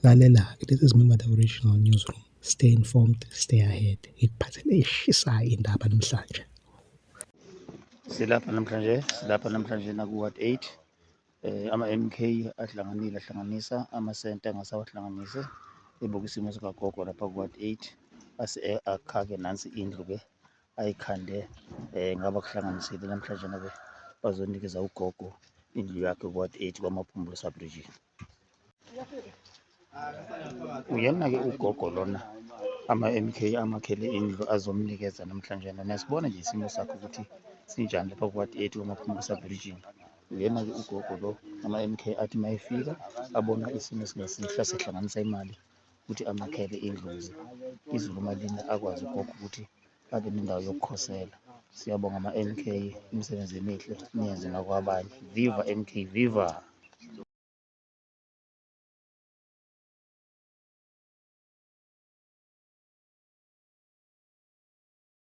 Lalela, this is Member the Original Newsroom. Stay informed, stay ahead. Ikuphathele eshisayo indaba namhlanje. Silapha namhlanje naku-Ward 8. Ama-MK ahlanganisa amasenta angasawahlanganise ebuka isimo sikagogo lapha ku-Ward 8 akha-ke nansi indlu-ke ayikhande ngaba kuhlanganisile namhlanje nabe bazonikeza ugogo indlu yakhe ku-Ward 8 kwaMaphumbulu Sub-Region. Uyena-ke ugogo lona ama-MK amakhele indlu azomnikeza namhlanje, nasibona nje isimo sakhe ukuthi sinjani lapha ku-Ward 8 kwaMaphumbulu Sub-Region. Uyena-ke ugogo lo ama-MK athi uma efika abona isimo esingesihle asehlanganisa imali ukuthi amakhele indlu ukuze izulu uma lina akwazi ugogo ukuthi abe nendawo yokukhosela. Siyabonga ama-MK, imisebenzi emihle niyenze nakwabanye. Viva MK, viva!